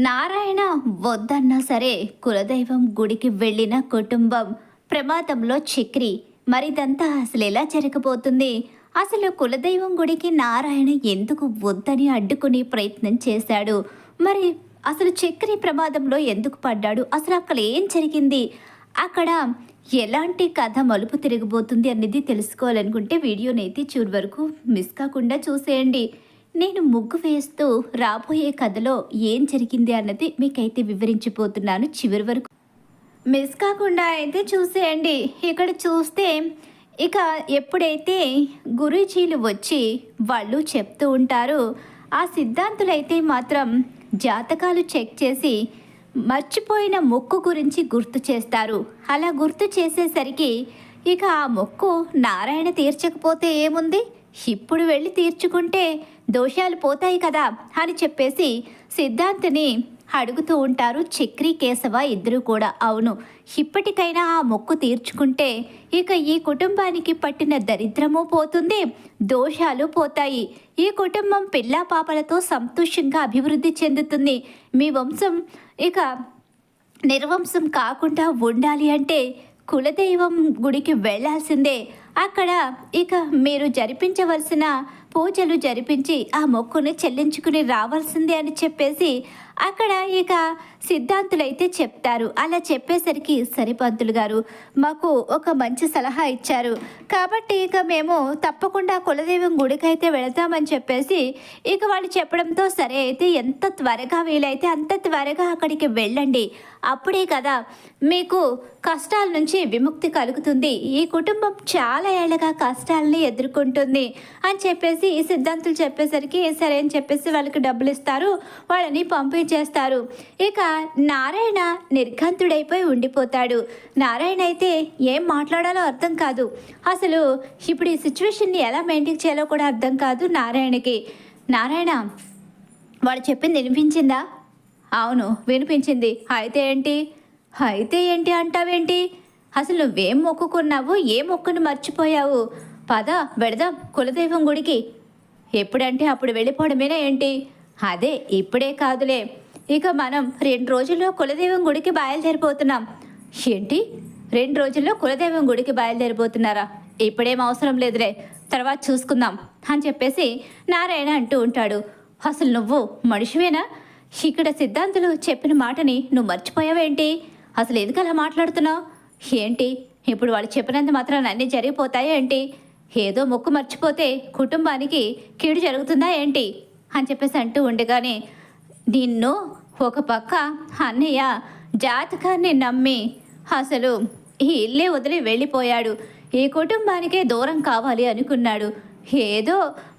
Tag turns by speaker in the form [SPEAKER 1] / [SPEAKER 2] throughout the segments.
[SPEAKER 1] నారాయణ వద్దన్నా సరే కులదైవం గుడికి వెళ్ళిన కుటుంబం ప్రమాదంలో చక్రి. మరిదంతా అసలు ఎలా జరగబోతుంది? అసలు కులదైవం గుడికి నారాయణ ఎందుకు వద్దని అడ్డుకునే ప్రయత్నం చేశాడు? మరి అసలు చక్రి ప్రమాదంలో ఎందుకు పడ్డాడు? అసలు అక్కడ ఏం జరిగింది? అక్కడ ఎలాంటి కథ మలుపు తిరగబోతుంది అనేది తెలుసుకోవాలనుకుంటే వీడియోనైతే చివరి వరకు మిస్ కాకుండా చూసేయండి. నేను ముగ్గు వేస్తూ రాబోయే కథలో ఏం జరిగింది అన్నది మీకైతే వివరించిపోతున్నాను. చివరి వరకు మిస్ కాకుండా అయితే చూసేయండి. ఇక్కడ చూస్తే ఇక ఎప్పుడైతే గురూజీలు వచ్చి వాళ్ళు చెప్తూ ఉంటారో ఆ సిద్ధాంతులైతే మాత్రం జాతకాలు చెక్ చేసి మర్చిపోయిన మొక్కు గురించి గుర్తు చేస్తారు. అలా గుర్తు చేసేసరికి ఇక ఆ మొక్కు నారాయణ తీర్చకపోతే ఏముంది, ఇప్పుడు వెళ్ళి తీర్చుకుంటే దోషాలు పోతాయి కదా అని చెప్పేసి సిద్ధాంతిని అడుగుతూ ఉంటారు చక్రి కేశవ ఇద్దరు కూడా. అవును, ఇప్పటికైనా ఆ మొక్కు తీర్చుకుంటే ఇక ఈ కుటుంబానికి పట్టిన దరిద్రము పోతుంది, దోషాలు పోతాయి, ఈ కుటుంబం పిల్లా పాపలతో సంతోషంగా అభివృద్ధి చెందుతుంది, మీ వంశం ఇక నిర్వంశం కాకుండా ఉండాలి అంటే కులదైవం గుడికి వెళ్ళాల్సిందే. అక్కడ ఇక మీరు జరిపించవలసిన పూజలు జరిపించి ఆ మొక్కుని చెల్లించుకుని రావాల్సిందే అని చెప్పేసి అక్కడ ఇక సిద్ధాంతులైతే చెప్తారు. అలా చెప్పేసరికి సరే పంతులు గారు మాకు ఒక మంచి సలహా ఇచ్చారు కాబట్టి ఇక మేము తప్పకుండా కులదైవం గుడికైతే వెళతామని చెప్పేసి ఇక వాళ్ళు చెప్పడంతో సరే అయితే ఎంత త్వరగా వీలైతే అంత త్వరగా అక్కడికి వెళ్ళండి, అప్పుడే కదా మీకు కష్టాల నుంచి విముక్తి కలుగుతుంది, ఈ కుటుంబం చాలా ఏళ్ళగా కష్టాలని ఎదుర్కొంటుంది అని చెప్పేసి ఈ సిద్ధాంతులు చెప్పేసరికి సరే అని చెప్పేసి వాళ్ళకి డబ్బులు ఇస్తారు, వాళ్ళని పంపించేస్తారు. ఇక నారాయణ నిర్ఘంతుడైపోయి ఉండిపోతాడు. నారాయణ అయితే ఏం మాట్లాడాలో అర్థం కాదు, అసలు ఇప్పుడు ఈ సిచ్యువేషన్ని ఎలా మెయింటైన్ చేయాలో కూడా అర్థం కాదు నారాయణకి. నారాయణ వాడు చెప్పింది వినిపించిందా? అవును వినిపించింది. అయితే ఏంటి అంటావేంటి? అసలు నువ్వేం మొక్కుకున్నావు, ఏ మొక్కును మర్చిపోయావు? పద వెడదాం కులదైవం గుడికి. ఎప్పుడంటే అప్పుడు వెళ్ళిపోవడమేనా ఏంటి? అదే ఇప్పుడే కాదులే, ఇక మనం 2 రోజుల్లో కులదైవం గుడికి బయలుదేరిపోతున్నాం. ఏంటి 2 రోజుల్లో కులదైవం గుడికి బయలుదేరిపోతున్నారా? ఇప్పుడేం అవసరం లేదులే, తర్వాత చూసుకుందాం అని చెప్పేసి నారాయణ అంటూ ఉంటాడు. అసలు నువ్వు మనిషివేనా? ఇక్కడ సిద్ధాంతులు చెప్పిన మాటని నువ్వు మర్చిపోయావేంటి? అసలు ఎందుకు అలా మాట్లాడుతున్నావు ఏంటి? ఇప్పుడు వాళ్ళు చెప్పినంత మాత్రం అన్నీ జరిగిపోతాయా ఏంటి? ఏదో మొక్కు మర్చిపోతే కుటుంబానికి కీడు జరుగుతుందా ఏంటి అని చెప్పేసి అంటూ ఉండగానే నిన్ను ఒక పక్క అన్నయ్య జాతకాన్ని నమ్మి అసలు ఈ ఇల్లే వదిలి వెళ్ళిపోయాడు, ఈ కుటుంబానికే దూరం కావాలి అనుకున్నాడు. ఏదో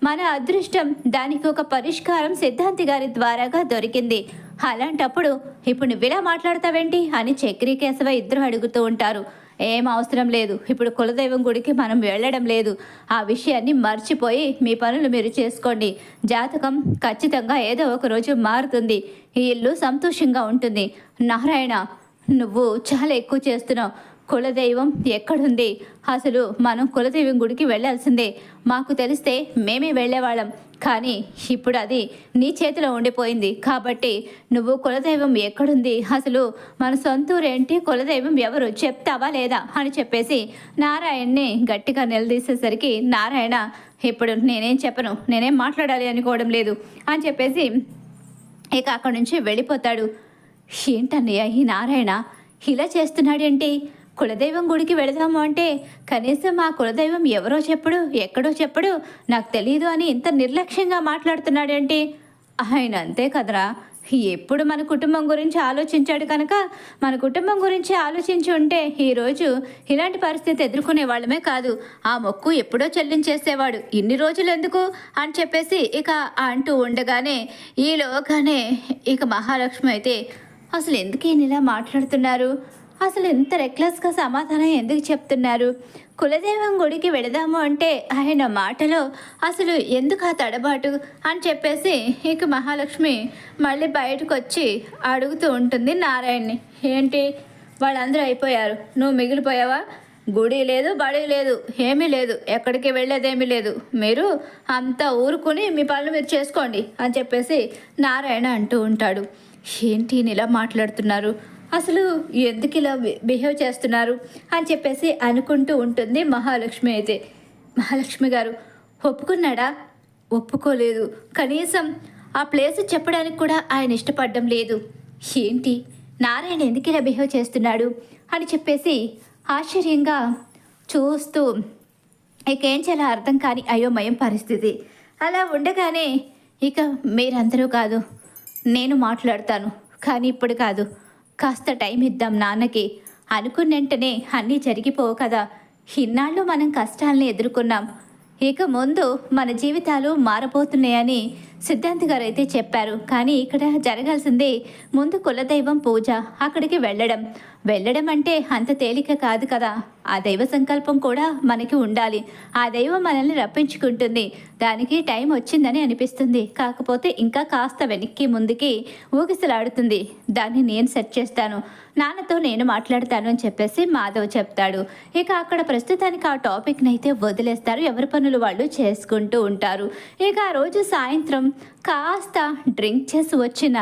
[SPEAKER 1] మన అదృష్టం దానికి ఒక పరిష్కారం సిద్ధాంతి గారి ద్వారాగా దొరికింది. అలాంటప్పుడు ఇప్పుడు నువ్వు ఇలా మాట్లాడతావేంటి అని చక్రి కేశవ ఇద్దరు అడుగుతూ ఉంటారు. ఏం అవసరం లేదు, ఇప్పుడు కులదైవం గుడికి మనం వెళ్ళడం లేదు, ఆ విషయాన్ని మర్చిపోయి మీ పనులు మీరు చేసుకోండి, జాతకం ఖచ్చితంగా ఏదో ఒక రోజు మారుతుంది, ఈ ఇల్లు సంతోషంగా ఉంటుంది. నారాయణ నువ్వు చాలా ఎక్కువ చేస్తున్నావు, కులదైవం ఎక్కడుంది? అసలు మనం కులదైవం గుడికి వెళ్ళాల్సిందే, మాకు తెలిస్తే మేమే వెళ్ళేవాళ్ళం, కానీ ఇప్పుడు అది నీ చేతిలో ఉండిపోయింది కాబట్టి నువ్వు కులదైవం ఎక్కడుంది, అసలు మన సొంతూరేంటి, కులదైవం ఎవరు చెప్తావా లేదా అని చెప్పేసి నారాయణని గట్టిగా నిలదీసేసరికి నారాయణ ఇప్పుడు నేనేం చెప్పను, నేనేం మాట్లాడాలి అనుకోవడం లేదు అని చెప్పేసి ఇక అక్కడి నుంచి వెళ్ళిపోతాడు. ఏంటన్నయ్య ఈ నారాయణ ఇలా చేస్తున్నాడేంటి? కులదైవం గుడికి వెళదాము అంటే కనీసం మా కులదైవం ఎవరో చెప్పడు, ఎక్కడో చెప్పడు, నాకు తెలియదు అని ఇంత నిర్లక్ష్యంగా మాట్లాడుతున్నాడేంటి? ఆయన అంతే కదరా, ఎప్పుడు మన కుటుంబం గురించి ఆలోచించాడు కనుక మన కుటుంబం గురించి ఆలోచించి ఉంటే ఈరోజు ఇలాంటి పరిస్థితి ఎదుర్కొనే వాళ్ళమే కాదు, ఆ మొక్కు ఎప్పుడో చెల్లించేసేవాడు, ఇన్ని రోజులు ఎందుకు అని చెప్పేసి ఇక అంటూ ఉండగానే ఈలోగానే ఇక మహాలక్ష్మి అయితే అసలు ఎందుకు ఈయన ఇలా మాట్లాడుతున్నారు, అసలు ఇంత రెక్లెస్గా సమాధానం ఎందుకు చెప్తున్నారు? కులదైవం గుడికి వెళదాము అంటే ఆయన మాటలో అసలు ఎందుకు ఆ తడబాటు అని చెప్పేసి ఇక మహాలక్ష్మి మళ్ళీ బయటకు వచ్చి అడుగుతూ ఉంటుంది నారాయణని. ఏంటి వాళ్ళందరూ అయిపోయారు, నువ్వు మిగిలిపోయావా? గుడి లేదు, బడి లేదు, ఏమీ లేదు, ఎక్కడికి వెళ్ళేదేమీ లేదు, మీరు అంతా ఊరుకుని మీ పనులు మీరు చేసుకోండి అని చెప్పేసి నారాయణ అంటూ ఉంటాడు. ఏంటి ఈయన ఇలా మాట్లాడుతున్నారు, అసలు ఎందుకు ఇలా బిహేవ్ చేస్తున్నారు అని చెప్పేసి అనుకుంటూ ఉంటుంది మహాలక్ష్మి. అయితే మహాలక్ష్మి గారు ఒప్పుకున్నాడా? ఒప్పుకోలేదు. కనీసం ఆ ప్లేస్ చెప్పడానికి కూడా ఆయన ఇష్టపడడం లేదు. ఏంటి నారాయణ ఎందుకు ఇలా బిహేవ్ చేస్తున్నాడు అని చెప్పేసి ఆశ్చర్యంగా చూస్తూ ఇకేం చేయాలో అర్థం కాని అయోమయం పరిస్థితి. అలా ఉండగానే ఇక మీరందరూ కాదు, నేను మాట్లాడతాను, కానీ ఇప్పుడు కాదు, కాస్త టైం ఇద్దాం నాన్నకి. అనుకున్న వెంటనే అన్నీ జరిగిపోవు కదా. ఇన్నాళ్ళు మనం కష్టాలని ఎదుర్కొన్నాం, ఇక ముందు మన జీవితాలు మారబోతున్నాయని సిద్ధాంత్ గారు అయితే చెప్పారు. కానీ ఇక్కడ జరగాల్సిందే ముందు కులదైవం పూజ, అక్కడికి వెళ్ళడం అంటే అంత తేలిక కాదు కదా. ఆ దైవ సంకల్పం కూడా మనకి ఉండాలి. ఆ దైవం మనల్ని రప్పించుకుంటుంది. దానికి టైం వచ్చిందని అనిపిస్తుంది. కాకపోతే ఇంకా కాస్త వెనక్కి ముందుకి ఊగిసలాడుతుంది. దాన్ని నేను సెట్ చేస్తాను, నాన్నతో నేను మాట్లాడతాను అని చెప్పేసి మాధవ్ చెప్తాడు. ఇక అక్కడ ప్రస్తుతానికి ఆ టాపిక్ని అయితే వదిలేస్తారు. ఎవరి పనులు వాళ్ళు చేసుకుంటూ ఉంటారు. ఇక ఆ రోజు సాయంత్రం కాస్త డ్రింక్ చేసి వచ్చిన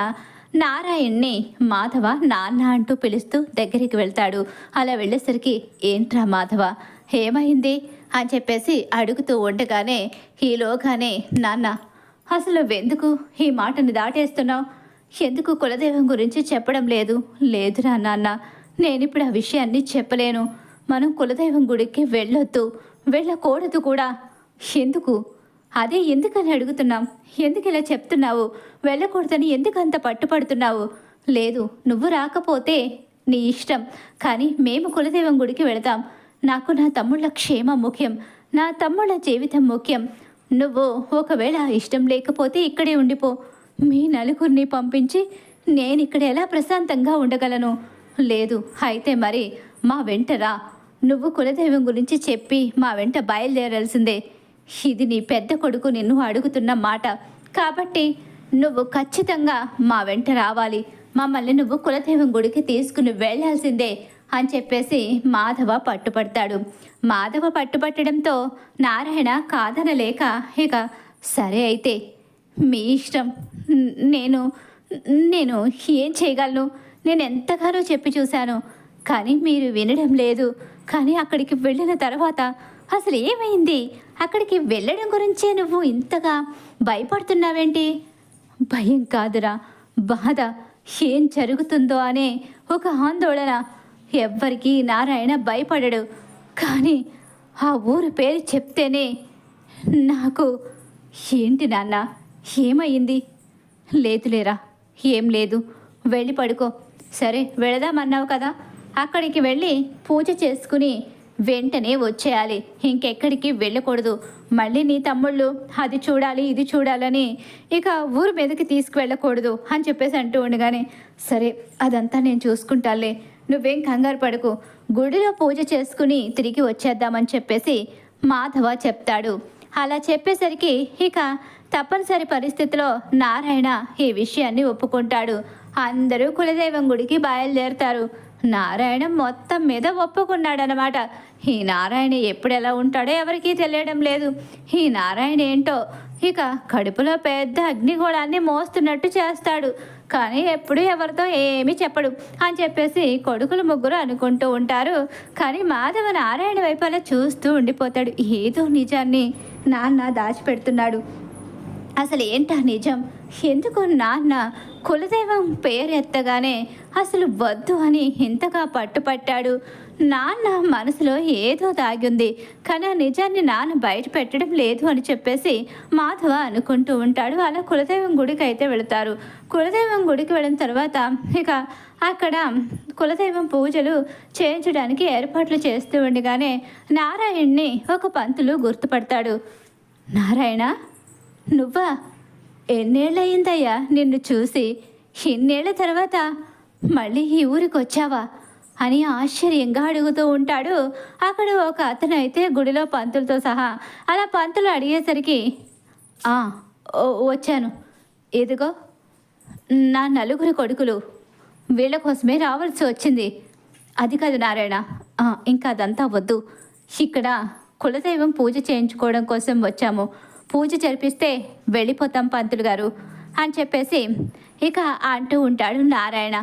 [SPEAKER 1] నారాయణ్ని మాధవ నాన్న అంటూ పిలుస్తూ దగ్గరికి వెళ్తాడు. అలా వెళ్ళేసరికి ఏంట్రా మాధవ ఏమైంది అని చెప్పేసి అడుగుతూ ఉండగానే ఈలోగానే నాన్న అసలు నువ్వెందుకు ఈ మాటని దాటేస్తున్నావు? ఎందుకు కులదైవం గురించి చెప్పడం లేదు? లేదురా నాన్న, నేనిప్పుడు ఆ విషయాన్ని చెప్పలేను. మనం కులదైవం గుడికి వెళ్ళకూడదు కూడా. ఎందుకు? అదే ఎందుకని అడుగుతున్నాం. ఎందుకు ఇలా చెప్తున్నావు? వెళ్ళకూడదని ఎందుకు అంత పట్టుపడుతున్నావు? లేదు, నువ్వు రాకపోతే నీ ఇష్టం, కానీ మేము కులదైవం గుడికి వెళతాం. నాకు నా తమ్ముళ్ళ క్షేమం ముఖ్యం, నా తమ్ముళ్ళ జీవితం ముఖ్యం. నువ్వు ఒకవేళ ఇష్టం లేకపోతే ఇక్కడే ఉండిపో. మీ నలుగురిని పంపించి నేను ఇక్కడ ఎలా ప్రశాంతంగా ఉండగలను? లేదు అయితే మరి మా వెంట రా. నువ్వు కులదైవం గురించి చెప్పి మా వెంట బయలుదేరాల్సిందే. ఇది నీ పెద్ద కొడుకు నిన్ను అడుగుతున్న మాట, కాబట్టి నువ్వు ఖచ్చితంగా మా వెంట రావాలి. మమ్మల్ని నువ్వు కులదైవం గుడికి తీసుకుని వెళ్ళాల్సిందే అని చెప్పేసి మాధవ పట్టుపడతాడు. మాధవ పట్టుపట్టడంతో నారాయణ కాదనలేక ఇక సరే అయితే మీ ఇష్టం, నేను నేను ఏం చేయగలను? నేను ఎంతగానో చెప్పి చూశాను, కానీ మీరు వినడం లేదు. కానీ అక్కడికి వెళ్ళిన తర్వాత అసలు ఏమైంది? అక్కడికి వెళ్ళడం గురించే నువ్వు ఇంతగా భయపడుతున్నావేంటి? భయం కాదురా, బాధ. ఏం జరుగుతుందో అనే ఒక ఆందోళన. ఎవ్వరికీ నారాయణ భయపడడు, కానీ ఆ ఊరు పేరు చెప్తేనే నాకు. ఏంటి నాన్న, ఏమైంది? లేదులేరా, ఏం లేదు, వెళ్ళి పడుకో. సరే వెళదామన్నావు కదా, అక్కడికి వెళ్ళి పూజ చేసుకుని వెంటనే వచ్చేయాలి. ఇంకెక్కడికి వెళ్ళకూడదు. మళ్ళీ నీ తమ్ముళ్ళు అది చూడాలి ఇది చూడాలని ఇక ఊరు మీదకి తీసుకువెళ్ళకూడదు అని చెప్పేసి అంటూ ఉండగానే సరే అదంతా నేను చూసుకుంటాలే, నువ్వేం కంగారు పడకు, గుడిలో పూజ చేసుకుని తిరిగి వచ్చేద్దామని చెప్పేసి మాధవ చెప్తాడు. అలా చెప్పేసరికి ఇక తప్పనిసరి పరిస్థితిలో నారాయణ ఈ విషయాన్ని ఒప్పుకుంటాడు. అందరూ కులదైవం గుడికి బయలుదేరుతారు. నారాయణ మొత్తం మీద ఒప్పుకున్నాడనమాట. ఈ నారాయణ ఎప్పుడు ఎలా ఉంటాడో ఎవరికీ తెలియడం లేదు. ఈ నారాయణ ఏంటో ఇక కడుపులో పెద్ద అగ్నిగోళాన్ని మోస్తున్నట్టు చేస్తాడు, కానీ ఎప్పుడు ఎవరితో ఏమీ చెప్పడు అని చెప్పేసి కొడుకులు ముగ్గురు అనుకుంటూ ఉంటారు. కానీ మాధవ నారాయణ వైపు అలా చూస్తూ ఉండిపోతాడు. ఏదో నిజాన్ని నాన్న దాచిపెడుతున్నాడు. అసలు ఏంటా నిజం? ఎందుకు నాన్న కులదైవం పేరు ఎత్తగానే అసలు వద్దు అని ఇంతగా పట్టుపట్టాడు? నాన్న మనసులో ఏదో దాగింది, కానీ ఆ నిజాన్ని నాన్న బయట పెట్టడం లేదు అని చెప్పేసి మాధవ అనుకుంటూ ఉంటాడు. అలా కులదైవం గుడికి అయితే వెళతారు. కులదైవం గుడికి వెళ్ళిన తర్వాత ఇక అక్కడ కులదైవం పూజలు చేయించడానికి ఏర్పాట్లు చేస్తూ ఉండగానే నారాయణ్ణి ఒక పంతులు గుర్తుపడతాడు. నారాయణ, నువ్వా? ఎన్నేళ్ళయిందయ్యా నిన్ను చూసి? ఇన్నేళ్ల తర్వాత మళ్ళీ ఈ ఊరికి వచ్చావా అని ఆశ్చర్యంగా అడుగుతూ ఉంటాడు. అక్కడ ఒక అతను అయితే గుడిలో పంతులతో సహా అలా పంతులు అడిగేసరికి వచ్చాను, ఇదిగో నా నలుగురు కొడుకులు, వీళ్ళ కోసమే రావాల్సి వచ్చింది. అది కాదు నారాయణ, ఇంకా అదంతా వద్దు. ఇక్కడ కులదైవం పూజ చేయించుకోవడం కోసం వచ్చాము. పూజ జరిపిస్తే వెళ్ళిపోతాం పంతులు గారు అని చెప్పేసి ఇక అంటూ ఉంటాడు నారాయణ.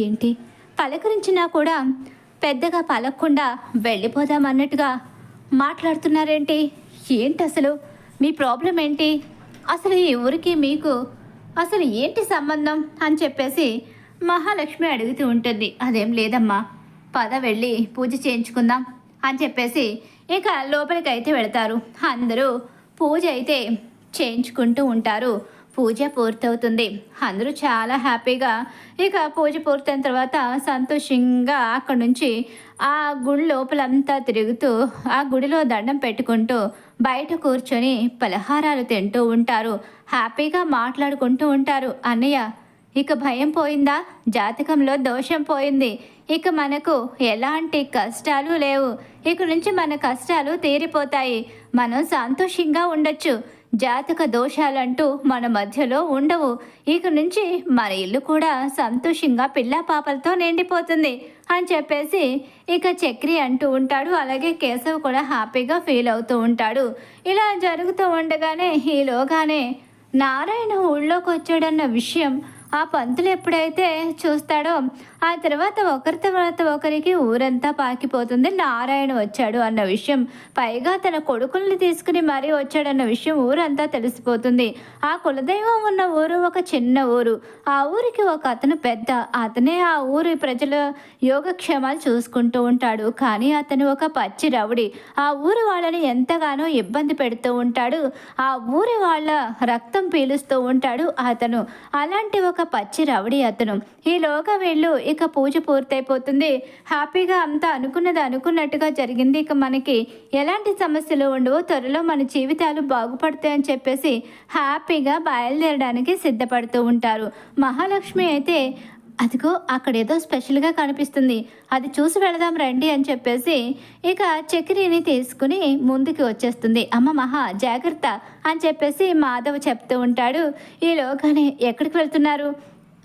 [SPEAKER 1] ఏంటి పలకరించినా కూడా పెద్దగా పలకకుండా వెళ్ళిపోదామన్నట్టుగా మాట్లాడుతున్నారేంటి? ఏంటి అసలు మీ ప్రాబ్లం ఏంటి? అసలు ఈ ఊరికి మీకు అసలు ఏంటి సంబంధం అని చెప్పేసి మహాలక్ష్మి అడుగుతూ ఉంటుంది. అదేం లేదమ్మా, పద వెళ్ళి పూజ చేయించుకుందాం అని చెప్పేసి ఇక లోపలికి అయితే వెళతారు. అందరూ పూజ అయితే చేయించుకుంటూ ఉంటారు. పూజ పూర్తవుతుంది. అందరూ చాలా హ్యాపీగా ఇక పూజ పూర్తయిన తర్వాత సంతోషంగా అక్కడి నుంచి ఆ గుడి లోపలంతా తిరుగుతూ ఆ గుడిలో దండం పెట్టుకుంటూ బయట కూర్చొని పలహారాలు తింటూ ఉంటారు. హ్యాపీగా మాట్లాడుకుంటూ ఉంటారు. అన్నయ్య, ఇక భయం పోయిందా? జాతకంలో దోషం పోయింది. ఇక మనకు ఎలాంటి కష్టాలు లేవు. ఇక నుంచి మన కష్టాలు తీరిపోతాయి. మనం సంతోషంగా ఉండొచ్చు. జాతక దోషాలంటూ మన మధ్యలో ఉండవు. ఇక నుంచి మన ఇల్లు కూడా సంతోషంగా పిల్ల పాపలతో నిండిపోతుంది అని చెప్పేసి ఇక చక్రి అంటూ ఉంటాడు. అలాగే కేశవ్ కూడా హ్యాపీగా ఫీల్ అవుతూ ఉంటాడు. ఇలా జరుగుతూ ఉండగానే ఈలోగానే నారాయణ ఊళ్ళోకి వచ్చాడన్న విషయం ఆ పంతులు ఎప్పుడైతే చూస్తాడో ఆ తర్వాత ఒకరి తర్వాత ఒకరికి ఊరంతా పాకిపోతుంది. నారాయణ వచ్చాడు అన్న విషయం, పైగా తన కొడుకుల్ని తీసుకుని మరీ వచ్చాడన్న విషయం ఊరంతా తెలిసిపోతుంది. ఆ కులదైవం ఉన్న ఊరు ఒక చిన్న ఊరు. ఆ ఊరికి ఒక అతను పెద్ద. అతనే ఆ ఊరి ప్రజల యోగక్షేమాలు చూసుకుంటూ ఉంటాడు. కానీ అతను ఒక పచ్చి రౌడీ. ఆ ఊరి వాళ్ళని ఎంతగానో ఇబ్బంది పెడుతూ ఉంటాడు. ఆ ఊరి వాళ్ళ రక్తం పీలుస్తూ ఉంటాడు అతను. అలాంటి ఒక పచ్చి రౌడీ అతను. ఈలోగా వీళ్ళు ఇక పూజ పూర్తయిపోతుంది. హ్యాపీగా అంతా అనుకున్నది అనుకున్నట్టుగా జరిగింది. ఇక మనకి ఎలాంటి సమస్యలు ఉండవు, త్వరలో మన జీవితాలు బాగుపడతాయని చెప్పేసి హ్యాపీగా బయలుదేరడానికి సిద్ధపడుతూ ఉంటారు. మహాలక్ష్మి అయితే అదిగో అక్కడేదో స్పెషల్గా కనిపిస్తుంది, అది చూసి వెళదాం రండి అని చెప్పేసి ఇక చక్రిని తీసుకుని ముందుకు వచ్చేస్తుంది. అమ్మ మహా జాగ్రత్త అని చెప్పేసి మాధవ్ చెప్తూ ఉంటాడు. ఈలోగానే ఎక్కడికి వెళ్తున్నారు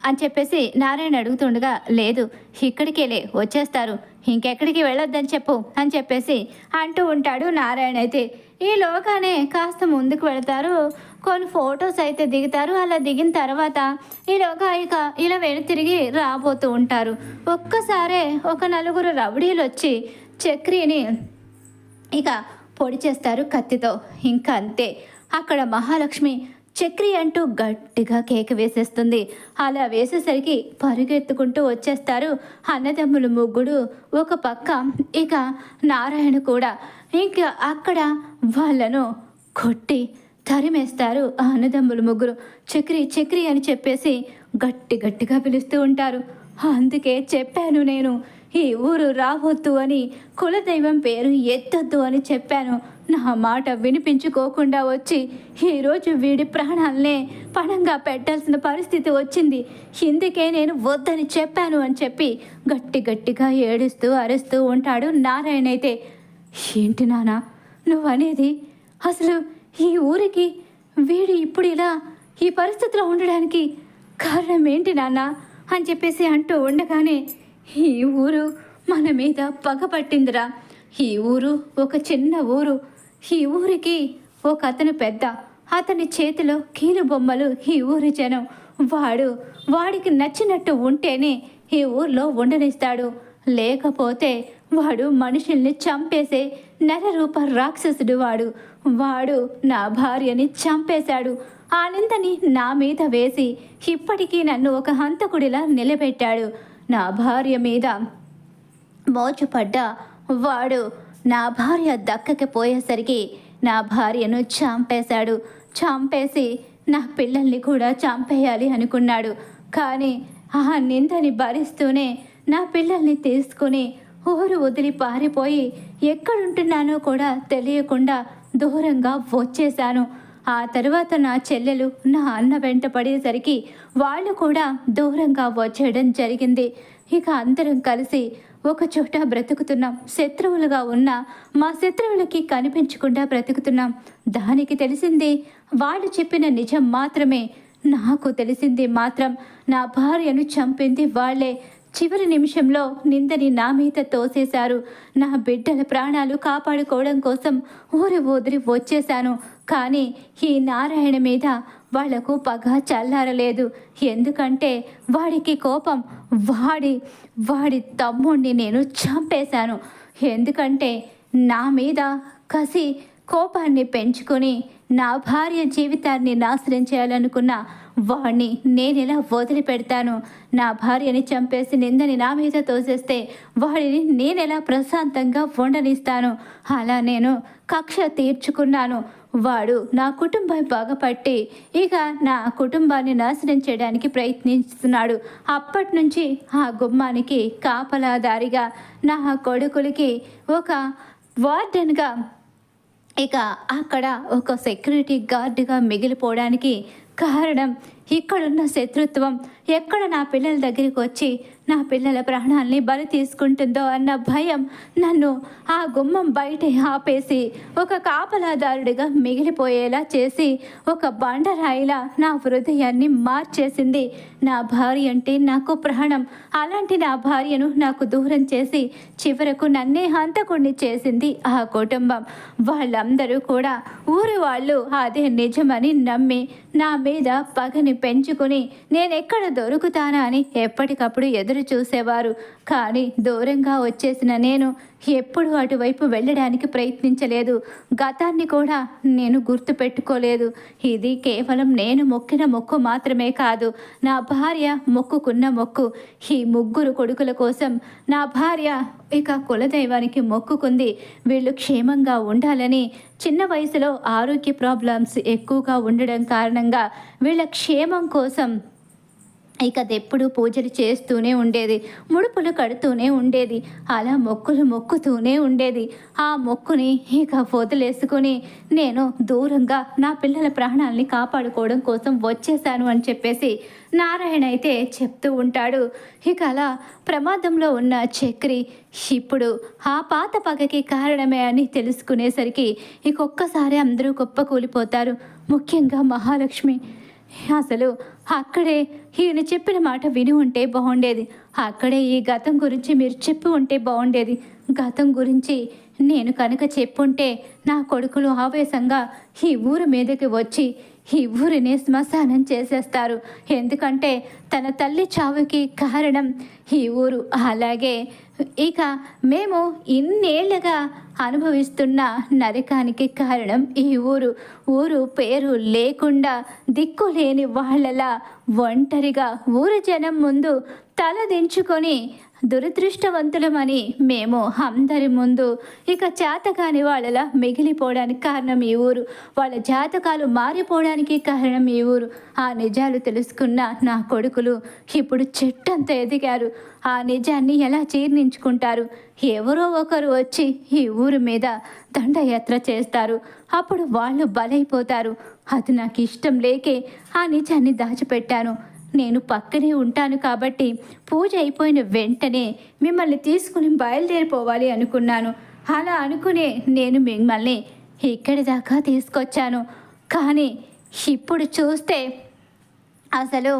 [SPEAKER 1] అని చెప్పేసి నారాయణ అడుగుతుండగా, లేదు ఇక్కడికేలే వచ్చేస్తారు, ఇంకెక్కడికి వెళ్ళొద్దని చెప్పు అని చెప్పేసి అంటూ ఉంటాడు నారాయణ. అయితే ఈలోగానే కాస్త ముందుకు వెళతారు. కొన్ని ఫొటోస్ అయితే దిగుతారు. అలా దిగిన తర్వాత ఈలోగా ఇక ఇలా తిరిగి రాబోతూ ఉంటారు. ఒక్కసారే ఒక నలుగురు రౌడీలు వచ్చి చక్రిని ఇక పొడి చేస్తారు కత్తితో. ఇంకా అంతే, అక్కడ మహాలక్ష్మి చక్రి అంటూ గట్టిగా కేక వేసేస్తుంది. అలా వేసేసరికి పరుగెత్తుకుంటూ వచ్చేస్తారు అన్నదమ్ములు ముగ్గురు. ఒక పక్క ఇక నారాయణ కూడా ఇంకా అక్కడ వాళ్ళను కొట్టి తరిమేస్తారు ఆ అన్నదమ్ములు ముగ్గురు. చక్రి చక్రి అని చెప్పేసి గట్టిగా పిలుస్తూ ఉంటారు. అందుకే చెప్పాను నేను, ఈ ఊరు రావద్దు అని, కులదైవం పేరు ఎత్తొద్దు అని చెప్పాను. నా మాట వినిపించుకోకుండా వచ్చి ఈరోజు వీడి ప్రాణాలనే పణంగా పెట్టాల్సిన పరిస్థితి వచ్చింది. ఇందుకే నేను వద్దని చెప్పాను అని చెప్పి గట్టిగా ఏడుస్తూ అరుస్తూ ఉంటాడు నారాయణ. అయితే ఏంటి నాన్న నువ్వనేది? అసలు ఈ ఊరికి వీడు ఇప్పుడు ఇలా ఈ పరిస్థితిలో ఉండడానికి కారణం ఏంటి నాన్న అని చెప్పేసి అంటూ ఉండగానే, ఈ ఊరు మన మీద పగ పట్టిందిరా. ఈ ఊరు ఒక చిన్న ఊరు. ఈ ఊరికి ఒక అతను పెద్ద. అతని చేతిలో కీలు బొమ్మలు ఈ ఊరి జనం. వాడికి నచ్చినట్టు ఉంటేనే ఈ ఊర్లో ఉండనిస్తాడు. లేకపోతే వాడు మనుషుల్ని చంపేసే నరరూప రాక్షసుడు. వాడు నా భార్యని చంపేశాడు. ఆ నిందని నా మీద వేసి ఇప్పటికీ నన్ను ఒక హంతకుడిలా నిలబెట్టాడు. నా భార్య మీద మోచుపడ్డా వాడు నా భార్య దక్కకపోయేసరికి నా భార్యను చంపేశాడు. చంపేసి నా పిల్లల్ని కూడా చంపేయాలి అనుకున్నాడు. కానీ ఆ నిందని భరిస్తూనే నా పిల్లల్ని తీసుకుని ఊరు వదిలి పారిపోయి ఎక్కడుంటున్నానో కూడా తెలియకుండా దూరంగా వచ్చేశాను. ఆ తర్వాత నా చెల్లెలు నా అన్న వెంట పడేసరికి వాళ్ళు కూడా దూరంగా వచ్చేయడం జరిగింది. ఇక అందరం కలిసి ఒక చోట బ్రతుకుతున్నాం. శత్రువులుగా ఉన్న మా శత్రువులకి కనిపించకుండా బ్రతుకుతున్నాం. దానికి తెలిసింది వాళ్ళు చెప్పిన నిజం మాత్రమే. నాకు తెలిసింది మాత్రం నా భార్యను చంపింది వాళ్ళే. చివరి నిమిషంలో నిందని నా మీద తోసేశారు. నా బిడ్డల ప్రాణాలు కాపాడుకోవడం కోసం ఊరు వదిలి వచ్చేశాను. కానీ ఈ నారాయణ మీద వాళ్లకు పగ చల్లారలేదు. ఎందుకంటే వాడికి కోపం, వాడి వాడి తమ్ముడిని నేను చంపేశాను. ఎందుకంటే నా మీద కసి కోపాన్ని పెంచుకొని నా భార్య జీవితాన్ని నాశనం చేయాలనుకున్న వాడిని నేనెలా వదిలిపెడతాను? నా భార్యని చంపేసి నిందని నా మీద తోసేస్తే వాడిని నేనెలా ప్రశాంతంగా ఉండనిస్తాను? అలా నేను కక్ష తీర్చుకున్నాను. వాడు నా కుటుంబం పగపట్టి ఇక నా కుటుంబాన్ని నాశనం చేయడానికి ప్రయత్నిస్తున్నాడు. అప్పటి నుంచి ఆ గుమ్మానికి కాపలాదారిగా, నా కొడుకులకి ఒక వార్డెన్గా, ఇక అక్కడ ఒక సెక్యూరిటీ గార్డుగా మిగిలిపోవడానికి కారణం ఇక్కడున్న శత్రుత్వం. ఎక్కడ నా పిల్లల దగ్గరికి వచ్చి నా పిల్లల ప్రాణాల్ని బలి తీసుకుంటుందో అన్న భయం నన్ను ఆ గుమ్మం బయట ఆపేసి ఒక కాపలాదారుడిగా మిగిలిపోయేలా చేసి ఒక బండరాయిలా నా హృదయాన్ని మార్చేసింది. నా భార్య అంటే నాకు ప్రాణం. అలాంటి నా భార్యను నాకు దూరం చేసి చివరకు నన్నే హంతకుణ్ణి చేసింది ఆ కుటుంబం. వాళ్ళందరూ కూడా ఊరి వాళ్ళు అదే నిజమని నమ్మి నా మీద పగని పెంచుకుని నేనెక్కడ దొరుకుతానా అని ఎప్పటికప్పుడు ఎదురు చూసేవారు. కానీ దూరంగా వచ్చేసిన నేను ఎప్పుడు అటువైపు వెళ్ళడానికి ప్రయత్నించలేదు. గతాన్ని కూడా నేను గుర్తుపెట్టుకోలేదు. ఇది కేవలం నేను మొక్కిన మొక్కు మాత్రమే కాదు, నా భార్య మొక్కుకున్న మొక్కు. ఈ ముగ్గురు కొడుకుల కోసం నా భార్య ఇక కులదైవానికి మొక్కుకుంది. వీళ్ళు క్షేమంగా ఉండాలని. చిన్న వయసులో ఆరోగ్య ప్రాబ్లమ్స్ ఎక్కువగా ఉండడం కారణంగా వీళ్ళ క్షేమం కోసం ఇక అదెప్పుడు పూజలు చేస్తూనే ఉండేది, ముడుపులు కడుతూనే ఉండేది, అలా మొక్కులు మొక్కుతూనే ఉండేది. ఆ మొక్కుని ఇక వదిలేసుకుని నేను దూరంగా నా పిల్లల ప్రాణాలని కాపాడుకోవడం కోసం వచ్చేసాను అని చెప్పేసి నారాయణ అయితే చెప్తూ ఉంటాడు. ఇక అలా ప్రమాదంలో ఉన్న చక్రి ఇప్పుడు ఆ పాత పగకి కారణమే అని తెలుసుకునేసరికి ఒక్కసారి అందరూ కుప్పకూలిపోతారు. ముఖ్యంగా మహాలక్ష్మి. అసలు అక్కడే ఈయన చెప్పిన మాట విని ఉంటే బాగుండేది. అక్కడే ఈ గతం గురించి మీరు చెప్పి ఉంటే బాగుండేది. గతం గురించి నేను కనుక చెప్పుంటే నా కొడుకులు ఆవేశంగా ఈ ఊరు మీదకి వచ్చి ఈ ఊరిని శ్మశానం చేసేస్తారు. ఎందుకంటే తన తల్లి చావుకి కారణం ఈ ఊరు. అలాగే ఇక మేము ఇన్నేళ్లుగా అనుభవిస్తున్న నరకానికి కారణం ఈ ఊరు. ఊరు పేరు లేకుండా దిక్కులేని వాళ్ళలా ఒంటరిగా ఊరు జనం ముందు తలదించుకొని దురదృష్టవంతులమని మేము అందరి ముందు ఇక చేతకాని వాళ్ళలా మిగిలిపోవడానికి కారణం ఈ ఊరు. వాళ్ళ జాతకాలు మారిపోవడానికి కారణం ఈ ఊరు. ఆ నిజాలు తెలుసుకున్న నా కొడుకులు ఇప్పుడు చెట్టంత ఎదిగారు. ఆ నిజాన్ని ఎలా జీర్ణించుకుంటారు? ఎవరో ఒకరు వచ్చి ఈ ఊరు మీద దండయాత్ర చేస్తారు. అప్పుడు వాళ్ళు బలైపోతారు. అది నాకు ఇష్టం లేకే ఆ నిజాన్ని దాచిపెట్టాను. నేను పక్కనే ఉంటాను కాబట్టి పూజ అయిపోయిన వెంటనే మిమ్మల్ని తీసుకుని బయలుదేరిపోవాలి అనుకున్నాను. అలా అనుకునే నేను మిమ్మల్ని ఇక్కడి దాకా తీసుకొచ్చాను. కానీ ఇప్పుడు చూస్తే అసలు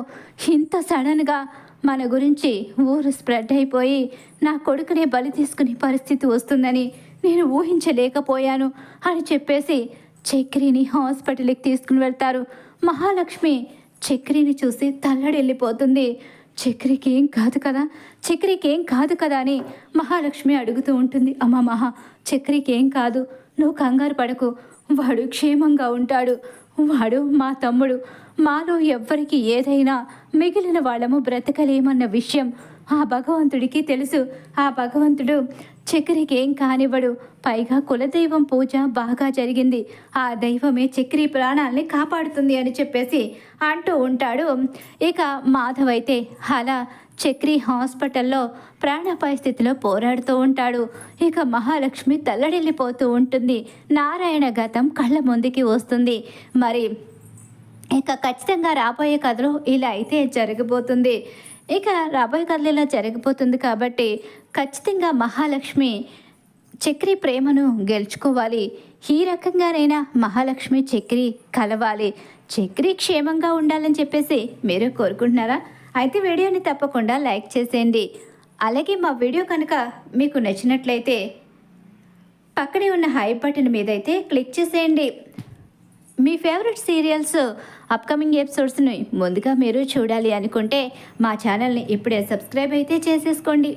[SPEAKER 1] ఇంత సడన్గా మన గురించి ఊరు స్ప్రెడ్ అయిపోయి నా కొడుకునే బలి తీసుకునే పరిస్థితి వస్తుందని నేను ఊహించలేకపోయాను అని చెప్పేసి చక్రిని హాస్పిటల్కి తీసుకుని వెళ్తారు. మహాలక్ష్మి చక్రిని చూసి తల్లడిల్లిపోతుంది. చక్రికి ఏం కాదు కదా, చక్రికి ఏం కాదు కదా అని మహాలక్ష్మి అడుగుతూ ఉంటుంది. అమ్మ మహా, చక్రికి ఏం కాదు, నువ్వు కంగారు పడకు, వాడు క్షేమంగా ఉంటాడు. వాడు మా తమ్ముడు. మాలో ఎవ్వరికి ఏదైనా మిగిలిన వాళ్ళము బ్రతకలేమన్న విషయం ఆ భగవంతుడికి తెలుసు. ఆ భగవంతుడు చక్రికి ఏం కానివ్వడు. పైగా కులదైవం పూజ బాగా జరిగింది. ఆ దైవమే చక్రి ప్రాణాలని కాపాడుతుంది అని చెప్పేసి అంటూ ఉంటాడు. ఇక మాధవ్ అయితే అలా చక్రి హాస్పిటల్లో ప్రాణాపాయ స్థితిలో పోరాడుతూ ఉంటాడు. ఇక మహాలక్ష్మి తల్లడిల్లిపోతూ ఉంటుంది. నారాయణ గతం కళ్ళ ముందుకి వస్తుంది. మరి ఇక ఖచ్చితంగా రాబోయే కథలో ఇలా అయితే జరగబోతుంది. ఇక రాబోయే కథలో ఇలా జరగబోతుంది కాబట్టి ఖచ్చితంగా మహాలక్ష్మి చక్రి ప్రేమను గెలుచుకోవాలి. ఈ రకంగానైనా మహాలక్ష్మి చక్రి కలవాలి. చక్రి క్షేమంగా ఉండాలని చెప్పేసి మీరు కోరుకుంటున్నారా? అయితే వీడియోని తప్పకుండా లైక్ చేసేయండి. అలాగే మా వీడియో కనుక మీకు నచ్చినట్లయితే పక్కనే ఉన్న హై బటన్ మీద అయితే క్లిక్ చేసేయండి. మీ ఫేవరెట్ సీరియల్స్ అప్కమింగ్ ఎపిసోడ్స్ని ముందుగా మీరు చూడాలి అనుకుంటే మా ఛానల్ని ఇప్పుడే సబ్స్క్రైబ్ అయితే చేసేసుకోండి.